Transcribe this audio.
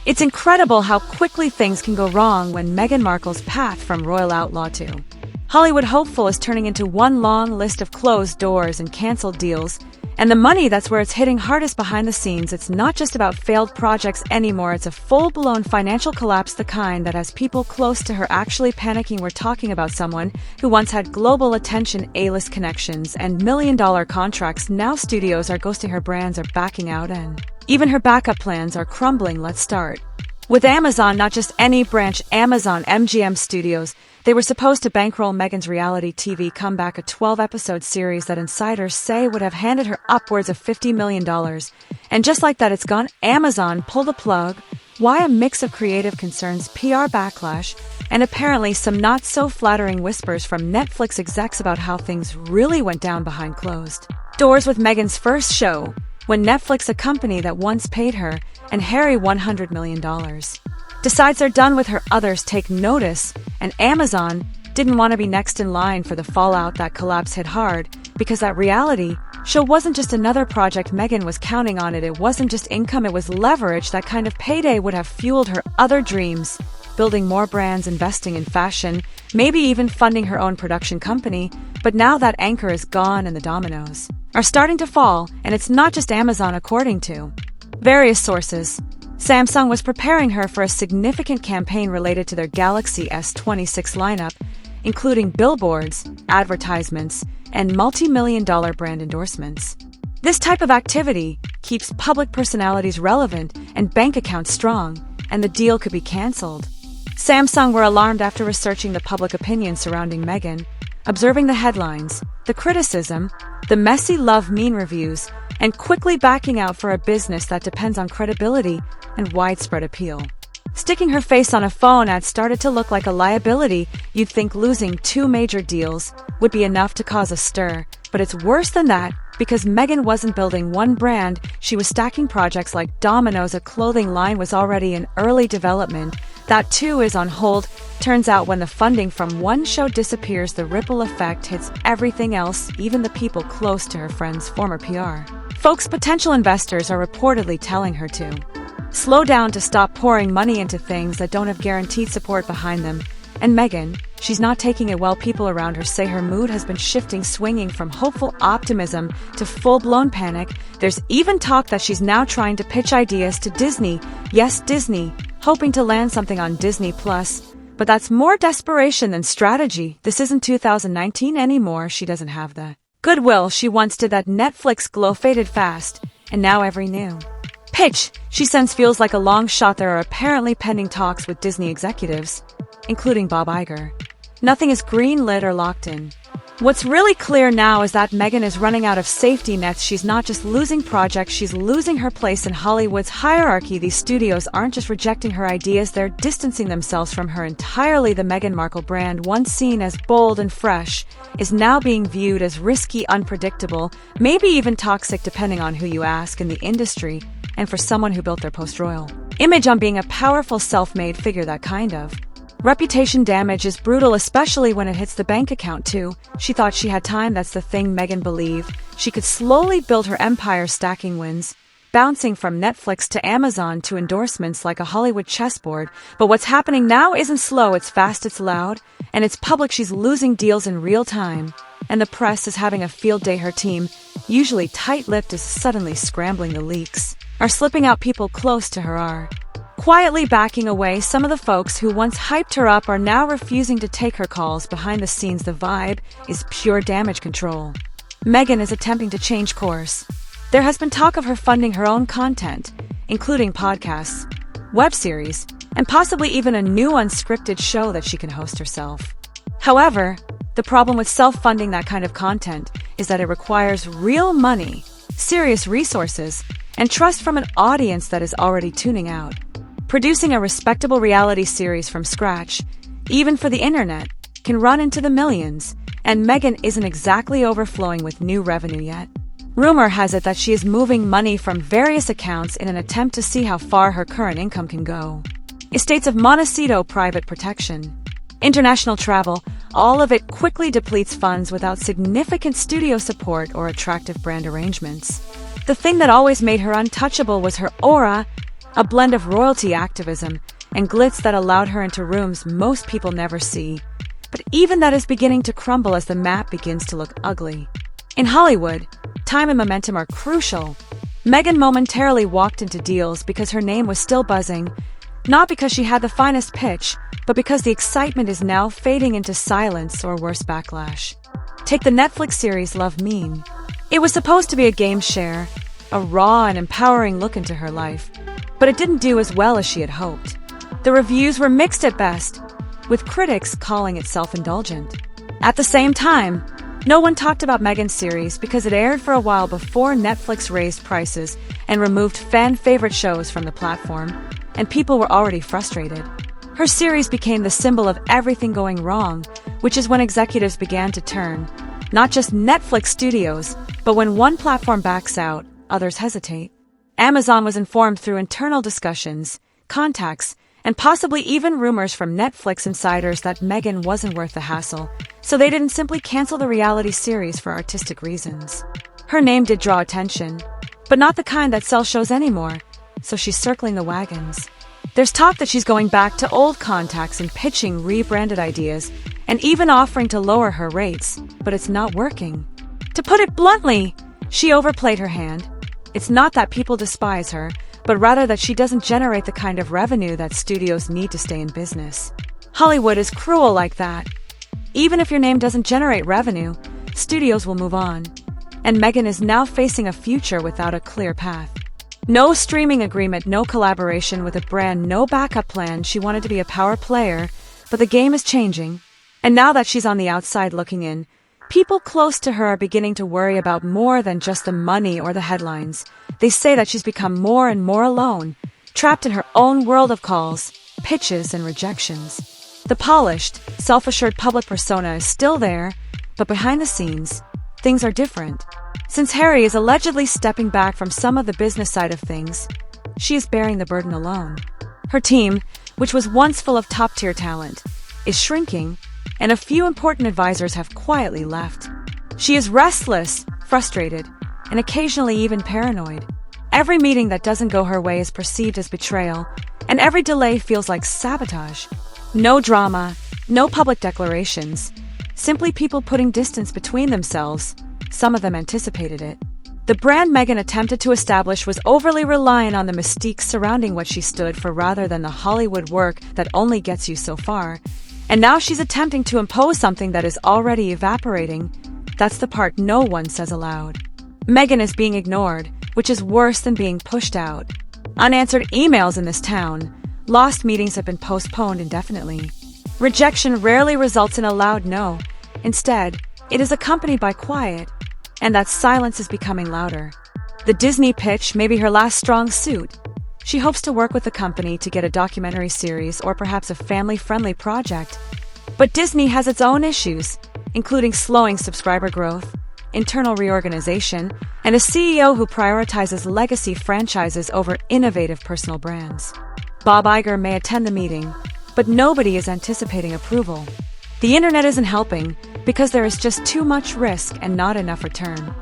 It's incredible how quickly things can go wrong when Meghan Markle's path from royal outlaw to Hollywood hopeful is turning into one long list of closed doors and canceled deals. And the money, that's where it's hitting hardest behind the scenes. It's not just about failed projects anymore. It's a full-blown financial collapse, the kind that has people close to her actually panicking. We're talking about someone who once had global attention, A-list connections, and million-dollar contracts. Now studios are ghosting her, brands are backing out, and even her backup plans are crumbling. Let's start with Amazon. Not just any branch, Amazon MGM Studios. They were supposed to bankroll Meghan's reality TV comeback, a 12-episode series that insiders say would have handed her upwards of $50 million. And just like that, it's gone. Amazon pulled the plug. Why? A mix of creative concerns, PR backlash, and apparently some not-so-flattering whispers from Netflix execs about how things really went down behind closed doors with Meghan's first show, when Netflix, a company that once paid her and Harry $100 million, decides they're done with her. Others take notice, and Amazon didn't want to be next in line for the fallout. That collapse hit hard because that reality show wasn't just another project Meghan was counting on. It wasn't just income, it was leverage. That kind of payday would have fueled her other dreams, building more brands, investing in fashion, maybe even funding her own production company. But now that anchor is gone and the dominoes are starting to fall, and it's not just Amazon. According to various sources, Samsung was preparing her for a significant campaign related to their Galaxy S26 lineup, including billboards, advertisements, and multi-million-dollar brand endorsements. This type of activity keeps public personalities relevant and bank accounts strong, and the deal could be cancelled. Samsung were alarmed after researching the public opinion surrounding Meghan, observing the headlines, the criticism, the messy love meme reviews, and quickly backing out for a business that depends on credibility and widespread appeal. Sticking her face on a phone ad started to look like a liability. You'd think losing 2 major deals would be enough to cause a stir, but it's worse than that, because Meghan wasn't building one brand, she was stacking projects like dominoes. A clothing line was already in early development. That too is on hold. Turns out when the funding from one show disappears, the ripple effect hits everything else, even the people close to her friend's former PR folks. Potential investors are reportedly telling her to slow down, to stop pouring money into things that don't have guaranteed support behind them. And Meghan, she's not taking it well. People around her say her mood has been shifting, swinging from hopeful optimism to full-blown panic. There's even talk that she's now trying to pitch ideas to Disney. Yes, Disney, hoping to land something on Disney+. But that's more desperation than strategy. This isn't 2019 anymore. She doesn't have the goodwill she once did. That Netflix glow faded fast, and now every new pitch she sends feels like a long shot. There are apparently pending talks with Disney executives, including Bob Iger. Nothing is green-lit or locked in. What's really clear now is that Meghan is running out of safety nets. She's not just losing projects, she's losing her place in Hollywood's hierarchy. These studios aren't just rejecting her ideas, they're distancing themselves from her entirely. The Meghan Markle brand, once seen as bold and fresh, is now being viewed as risky, unpredictable, maybe even toxic depending on who you ask in the industry. And for someone who built their post-royal image on being a powerful self-made figure, that kind of reputation damage is brutal, especially when it hits the bank account too. She thought she had time. That's the thing. Meghan believed she could slowly build her empire, stacking wins, bouncing from Netflix to Amazon to endorsements like a Hollywood chessboard. But what's happening now isn't slow, it's fast, it's loud, and it's public. She's losing deals in real time, and the press is having a field day. Her team, usually tight-lipped, is suddenly scrambling. The leaks are slipping out. People close to her are quietly backing away. Some of the folks who once hyped her up are now refusing to take her calls. Behind the scenes, the vibe is pure damage control. Meghan is attempting to change course. There has been talk of her funding her own content, including podcasts, web series, and possibly even a new unscripted show that she can host herself. However, the problem with self-funding that kind of content is that it requires real money, serious resources, and trust from an audience that is already tuning out. Producing a respectable reality series from scratch, even for the internet, can run into the millions, and Meghan isn't exactly overflowing with new revenue yet. Rumor has it that she is moving money from various accounts in an attempt to see how far her current income can go. Estates of Montecito, private protection, international travel, all of it quickly depletes funds without significant studio support or attractive brand arrangements. The thing that always made her untouchable was her aura, a blend of royalty activism and glitz that allowed her into rooms most people never see. But even that is beginning to crumble as the map begins to look ugly. In Hollywood, time and momentum are crucial. Meghan momentarily walked into deals because her name was still buzzing, not because she had the finest pitch, but because the excitement is now fading into silence or worse, backlash. Take the Netflix series Love Mean. It was supposed to be a game share, a raw and empowering look into her life, but it didn't do as well as she had hoped. The reviews were mixed at best, with critics calling it self-indulgent. At the same time, no one talked about Meghan's series because it aired for a while before Netflix raised prices and removed fan-favorite shows from the platform, and people were already frustrated. Her series became the symbol of everything going wrong, which is when executives began to turn. Not just Netflix studios, but when one platform backs out, others hesitate. Amazon was informed through internal discussions, contacts, and possibly even rumors from Netflix insiders that Meghan wasn't worth the hassle, so they didn't simply cancel the reality series for artistic reasons. Her name did draw attention, but not the kind that sells shows anymore, so she's circling the wagons. There's talk that she's going back to old contacts and pitching rebranded ideas, and even offering to lower her rates, but it's not working. To put it bluntly, she overplayed her hand. It's not that people despise her, but rather that she doesn't generate the kind of revenue that studios need to stay in business. Hollywood is cruel like that. Even if your name doesn't generate revenue, studios will move on. And Meghan is now facing a future without a clear path. No streaming agreement, no collaboration with a brand, no backup plan. She wanted to be a power player, but the game is changing. And now that she's on the outside looking in, people close to her are beginning to worry about more than just the money or the headlines. They say that she's become more and more alone, trapped in her own world of calls, pitches, and rejections. The polished, self-assured public persona is still there, but behind the scenes, things are different. Since Harry is allegedly stepping back from some of the business side of things, she is bearing the burden alone. Her team, which was once full of top-tier talent, is shrinking, and a few important advisors have quietly left. She is restless, frustrated, and occasionally even paranoid. Every meeting that doesn't go her way is perceived as betrayal, and every delay feels like sabotage. No drama, no public declarations, simply people putting distance between themselves. Some of them anticipated it. The brand Meghan attempted to establish was overly reliant on the mystique surrounding what she stood for rather than the Hollywood work that only gets you so far. And now she's attempting to impose something that is already evaporating. That's the part no one says aloud. Meghan is being ignored, which is worse than being pushed out. Unanswered emails in this town. Lost meetings have been postponed indefinitely. Rejection rarely results in a loud no. Instead, it is accompanied by quiet, and that silence is becoming louder. The Disney pitch may be her last strong suit. She hopes to work with the company to get a documentary series or perhaps a family-friendly project. But Disney has its own issues, including slowing subscriber growth, internal reorganization, and a CEO who prioritizes legacy franchises over innovative personal brands. Bob Iger may attend the meeting, but nobody is anticipating approval. The internet isn't helping because there is just too much risk and not enough return.